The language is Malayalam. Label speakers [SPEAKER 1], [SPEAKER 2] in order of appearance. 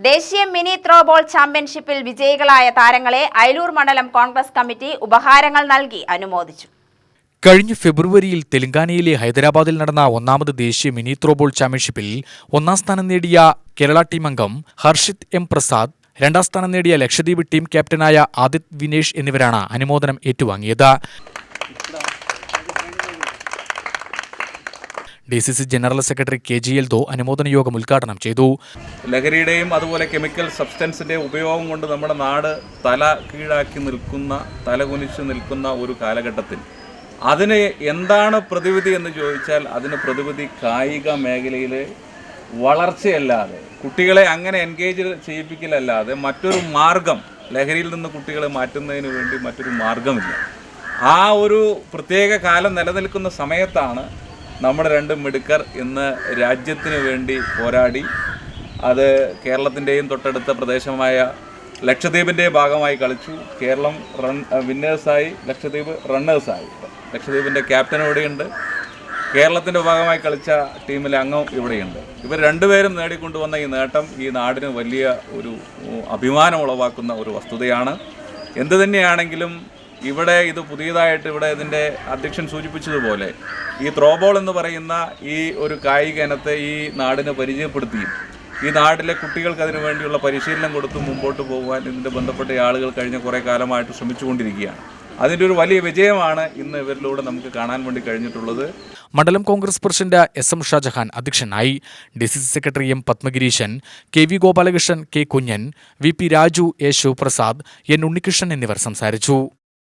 [SPEAKER 1] ദേശീയ മിനി ത്രോബോൾ ചാമ്പ്യൻഷിപ്പിൽ വിജയികളായ താരങ്ങളെ അയലൂർ മണ്ഡലം കോൺഗ്രസ് കമ്മിറ്റി ഉപഹാരങ്ങൾ നൽകി അനുമോദിച്ചു.
[SPEAKER 2] കഴിഞ്ഞ ഫെബ്രുവരിയിൽ തെലങ്കാനയിലെ ഹൈദരാബാദിൽ നടന്ന ഒന്നാമത് ദേശീയ മിനി ത്രോബോൾ ചാമ്പ്യൻഷിപ്പിൽ ഒന്നാം സ്ഥാനം നേടിയ കേരള ടീം അംഗം ഹർഷിത് എം പ്രസാദ്, രണ്ടാം സ്ഥാനം നേടിയ ലക്ഷദ്വീപ് ടീം ക്യാപ്റ്റനായ ആദിത് വിനേഷ് എന്നിവരാണ് അനുമോദനം ഏറ്റുവാങ്ങിയത്. DCC general secretary KG Eldho അനുമോദന യോഗം ഉദ്ഘാടനം ചെയ്തു.
[SPEAKER 3] ലഹരിയുടെയും അതുപോലെ കെമിക്കൽ സബ്സ്റ്റൻസിൻ്റെ ഉപയോഗം കൊണ്ട് നമ്മുടെ നാട് തല കീഴാക്കി നിൽക്കുന്ന, തലകുനിച്ച് നിൽക്കുന്ന ഒരു കാലഘട്ടത്തിൽ അതിന് എന്താണ് പ്രതിവിധി എന്ന് ചോദിച്ചാൽ അതിന് പ്രതിവിധി കായിക മേഖലയിലെ വളർച്ചയല്ലാതെ, കുട്ടികളെ അങ്ങനെ എൻഗേജ് ചെയ്യിപ്പിക്കലല്ലാതെ മറ്റൊരു മാർഗം, ലഹരിയിൽ നിന്ന് കുട്ടികളെ മാറ്റുന്നതിന് വേണ്ടി മറ്റൊരു മാർഗമില്ല. ആ ഒരു പ്രത്യേക കാലം നിലനിൽക്കുന്ന സമയത്താണ് നമ്മുടെ രണ്ട് മിടുക്കർ ഇന്ന് രാജ്യത്തിന് വേണ്ടി പോരാടി, അത് കേരളത്തിൻ്റെയും തൊട്ടടുത്ത പ്രദേശമായ ലക്ഷദ്വീപിൻ്റെ ഭാഗമായി കളിച്ചു. കേരളം വിന്നേഴ്സായി, ലക്ഷദ്വീപ് റണ്ണേഴ്സായി. ലക്ഷദ്വീപിൻ്റെ ക്യാപ്റ്റൻ ഇവിടെയുണ്ട്, കേരളത്തിൻ്റെ ഭാഗമായി കളിച്ച ടീമിലെ അംഗം ഇവിടെയുണ്ട്. ഇവർ രണ്ടുപേരും നേടിക്കൊണ്ടുവന്ന ഈ നേട്ടം ഈ നാടിന് വലിയ ഒരു അഭിമാനം ഉളവാക്കുന്ന ഒരു വസ്തുതയാണ്. എന്തു തന്നെയാണെങ്കിലും ഇവിടെ ഇത് പുതിയതായിട്ട് ഇവിടെ ഇതിൻ്റെ അധ്യക്ഷൻ സൂചിപ്പിച്ചതുപോലെ ഈ ത്രോബോൾ എന്ന് പറയുന്ന ഈ ഒരു കായിക ഇനത്തെ ഈ നാടിന് പരിചയപ്പെടുത്തിയും ഈ നാട്ടിലെ കുട്ടികൾക്ക് അതിനു വേണ്ടിയുള്ള പരിശീലനം കൊടുത്തും മുമ്പോട്ട് പോകുവാൻ ഇതിൻ്റെ ബന്ധപ്പെട്ട ആളുകൾ കഴിഞ്ഞ കുറേ കാലമായിട്ട് ശ്രമിച്ചുകൊണ്ടിരിക്കുകയാണ്. അതിൻ്റെ ഒരു വലിയ വിജയമാണ് ഇന്ന് ഇവരിലൂടെ നമുക്ക് കാണാൻ വേണ്ടി കഴിഞ്ഞിട്ടുള്ളത്.
[SPEAKER 2] മണ്ഡലം കോൺഗ്രസ് പ്രസിഡന്റ് SM ഷാജഹാൻ അധ്യക്ഷനായി. DCC secretary M Padmagireeshan, KV Gopalakrishnan, K Kunjan, VP Raju, A Sivaprasad, N Unnikrishnan എന്നിവർ സംസാരിച്ചു.